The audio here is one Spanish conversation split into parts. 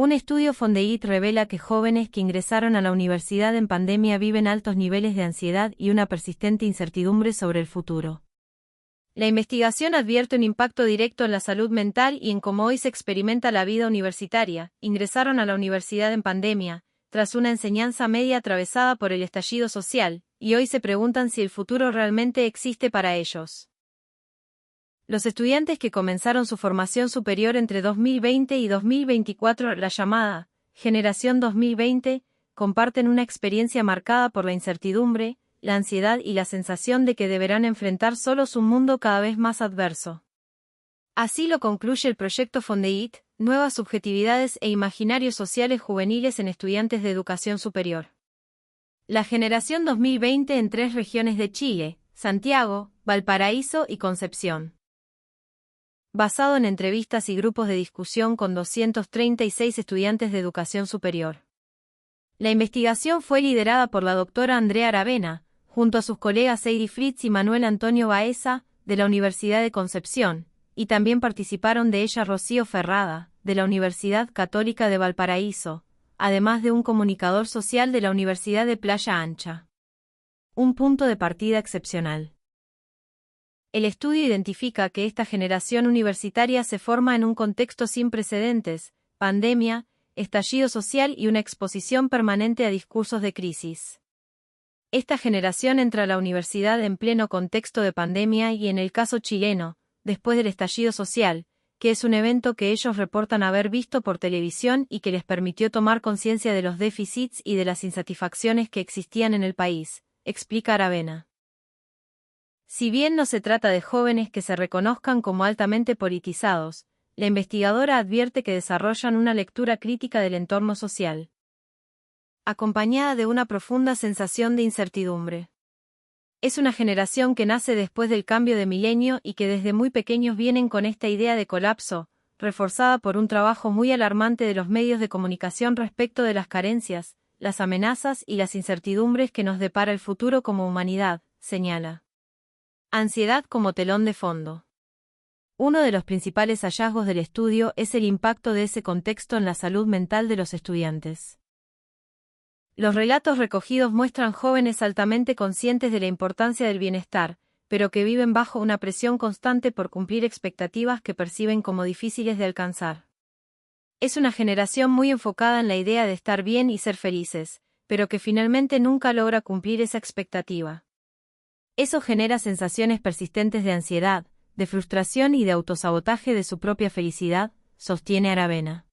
Un estudio Fondeit revela que jóvenes que ingresaron a la universidad en pandemia viven altos niveles de ansiedad y una persistente incertidumbre sobre el futuro. La investigación advierte un impacto directo en la salud mental y en cómo hoy se experimenta la vida universitaria. Ingresaron a la universidad en pandemia, tras una enseñanza media atravesada por el estallido social, y hoy se preguntan si el futuro realmente existe para ellos. Los estudiantes que comenzaron su formación superior entre 2020 y 2024, la llamada Generación 2020, comparten una experiencia marcada por la incertidumbre, la ansiedad y la sensación de que deberán enfrentar solos un mundo cada vez más adverso. Así lo concluye el proyecto Fondeit, Nuevas subjetividades e imaginarios sociales juveniles en estudiantes de educación superior. La Generación 2020 en 3 regiones de Chile, Santiago, Valparaíso y Concepción. Basado en entrevistas y grupos de discusión con 236 estudiantes de educación superior. La investigación fue liderada por la doctora Andrea Aravena, junto a sus colegas Heidi Fritz y Manuel Antonio Baeza, de la Universidad de Concepción, y también participaron de ella Rocío Ferrada, de la Universidad Católica de Valparaíso, además de un comunicador social de la Universidad de Playa Ancha. Un punto de partida excepcional. El estudio identifica que esta generación universitaria se forma en un contexto sin precedentes, pandemia, estallido social y una exposición permanente a discursos de crisis. Esta generación entra a la universidad en pleno contexto de pandemia y en el caso chileno, después del estallido social, que es un evento que ellos reportan haber visto por televisión y que les permitió tomar conciencia de los déficits y de las insatisfacciones que existían en el país, explica Aravena. Si bien no se trata de jóvenes que se reconozcan como altamente politizados, la investigadora advierte que desarrollan una lectura crítica del entorno social, acompañada de una profunda sensación de incertidumbre. Es una generación que nace después del cambio de milenio y que desde muy pequeños vienen con esta idea de colapso, reforzada por un trabajo muy alarmante de los medios de comunicación respecto de las carencias, las amenazas y las incertidumbres que nos depara el futuro como humanidad, señala. Ansiedad como telón de fondo. Uno de los principales hallazgos del estudio es el impacto de ese contexto en la salud mental de los estudiantes. Los relatos recogidos muestran jóvenes altamente conscientes de la importancia del bienestar, pero que viven bajo una presión constante por cumplir expectativas que perciben como difíciles de alcanzar. Es una generación muy enfocada en la idea de estar bien y ser felices, pero que finalmente nunca logra cumplir esa expectativa. Eso genera sensaciones persistentes de ansiedad, de frustración y de autosabotaje de su propia felicidad, sostiene Aravena.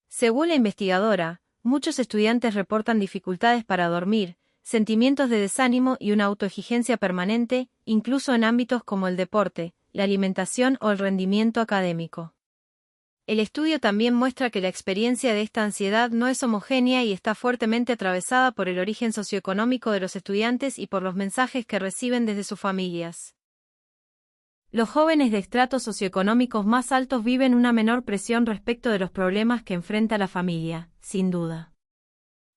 Según la investigadora, muchos estudiantes reportan dificultades para dormir, sentimientos de desánimo y una autoexigencia permanente, incluso en ámbitos como el deporte, la alimentación o el rendimiento académico. El estudio también muestra que la experiencia de esta ansiedad no es homogénea y está fuertemente atravesada por el origen socioeconómico de los estudiantes y por los mensajes que reciben desde sus familias. Los jóvenes de estratos socioeconómicos más altos viven una menor presión respecto de los problemas que enfrenta la familia, sin duda.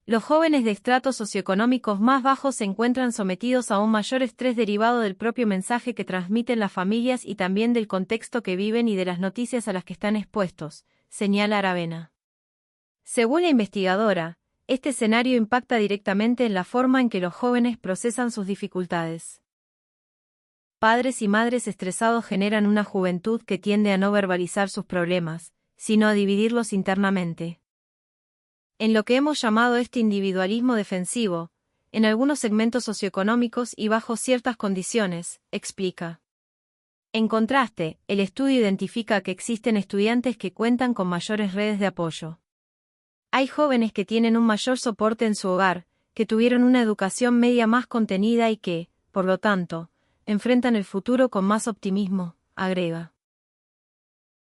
Los jóvenes de estratos socioeconómicos más bajos se encuentran sometidos a un mayor estrés derivado del propio mensaje que transmiten las familias y también del contexto que viven y de las noticias a las que están expuestos, señala Aravena. Según la investigadora, este escenario impacta directamente en la forma en que los jóvenes procesan sus dificultades. Padres y madres estresados generan una juventud que tiende a no verbalizar sus problemas, sino a dividirlos internamente. En lo que hemos llamado este individualismo defensivo, en algunos segmentos socioeconómicos y bajo ciertas condiciones, explica. En contraste, el estudio identifica que existen estudiantes que cuentan con mayores redes de apoyo. Hay jóvenes que tienen un mayor soporte en su hogar, que tuvieron una educación media más contenida y que, por lo tanto, enfrentan el futuro con más optimismo, agrega.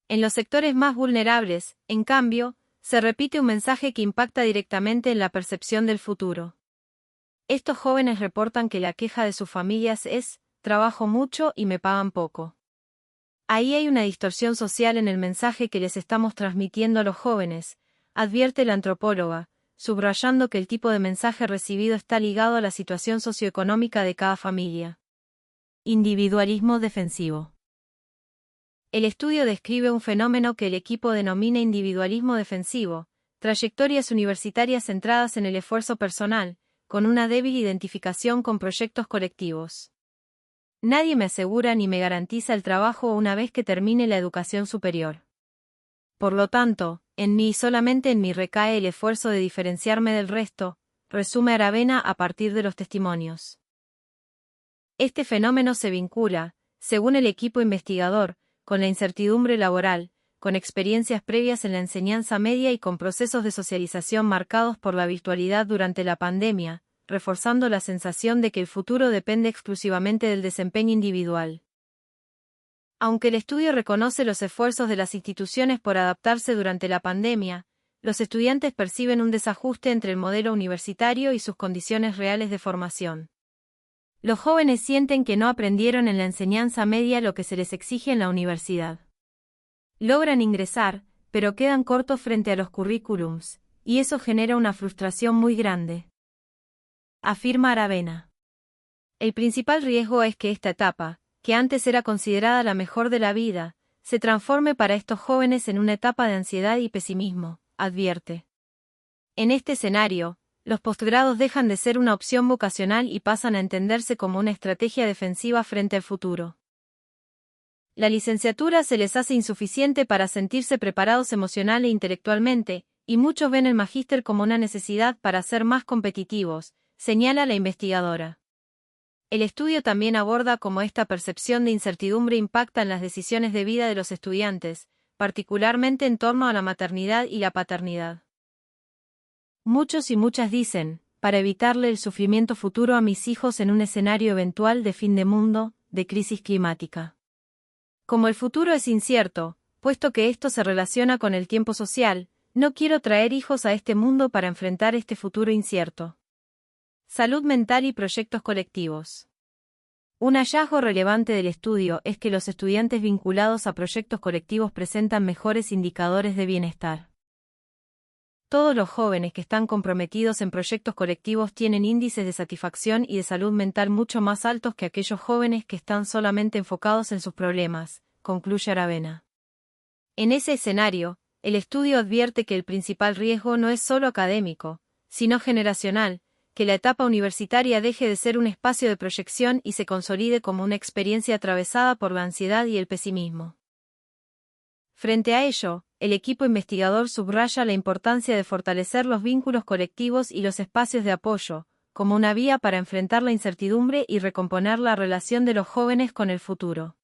En los sectores más vulnerables, en cambio, se repite un mensaje que impacta directamente en la percepción del futuro. Estos jóvenes reportan que la queja de sus familias es, trabajo mucho y me pagan poco. Ahí hay una distorsión social en el mensaje que les estamos transmitiendo a los jóvenes, advierte la antropóloga, subrayando que el tipo de mensaje recibido está ligado a la situación socioeconómica de cada familia. Individualismo defensivo. El estudio describe un fenómeno que el equipo denomina individualismo defensivo, trayectorias universitarias centradas en el esfuerzo personal, con una débil identificación con proyectos colectivos. Nadie me asegura ni me garantiza el trabajo una vez que termine la educación superior. Por lo tanto, en mí y solamente en mí recae el esfuerzo de diferenciarme del resto, resume Aravena a partir de los testimonios. Este fenómeno se vincula, según el equipo investigador, con la incertidumbre laboral, con experiencias previas en la enseñanza media y con procesos de socialización marcados por la virtualidad durante la pandemia, reforzando la sensación de que el futuro depende exclusivamente del desempeño individual. Aunque el estudio reconoce los esfuerzos de las instituciones por adaptarse durante la pandemia, los estudiantes perciben un desajuste entre el modelo universitario y sus condiciones reales de formación. Los jóvenes sienten que no aprendieron en la enseñanza media lo que se les exige en la universidad. Logran ingresar, pero quedan cortos frente a los currículums, y eso genera una frustración muy grande. Afirma Aravena. El principal riesgo es que esta etapa, que antes era considerada la mejor de la vida, se transforme para estos jóvenes en una etapa de ansiedad y pesimismo, advierte. En este escenario, los posgrados dejan de ser una opción vocacional y pasan a entenderse como una estrategia defensiva frente al futuro. La licenciatura se les hace insuficiente para sentirse preparados emocional e intelectualmente, y muchos ven el magíster como una necesidad para ser más competitivos, señala la investigadora. El estudio también aborda cómo esta percepción de incertidumbre impacta en las decisiones de vida de los estudiantes, particularmente en torno a la maternidad y la paternidad. Muchos y muchas dicen, para evitarle el sufrimiento futuro a mis hijos en un escenario eventual de fin de mundo, de crisis climática. Como el futuro es incierto, puesto que esto se relaciona con el tiempo social, no quiero traer hijos a este mundo para enfrentar este futuro incierto. Salud mental y proyectos colectivos. Un hallazgo relevante del estudio es que los estudiantes vinculados a proyectos colectivos presentan mejores indicadores de bienestar. Todos los jóvenes que están comprometidos en proyectos colectivos tienen índices de satisfacción y de salud mental mucho más altos que aquellos jóvenes que están solamente enfocados en sus problemas, concluye Aravena. En ese escenario, el estudio advierte que el principal riesgo no es solo académico, sino generacional, que la etapa universitaria deje de ser un espacio de proyección y se consolide como una experiencia atravesada por la ansiedad y el pesimismo. Frente a ello, el equipo investigador subraya la importancia de fortalecer los vínculos colectivos y los espacios de apoyo, como una vía para enfrentar la incertidumbre y recomponer la relación de los jóvenes con el futuro.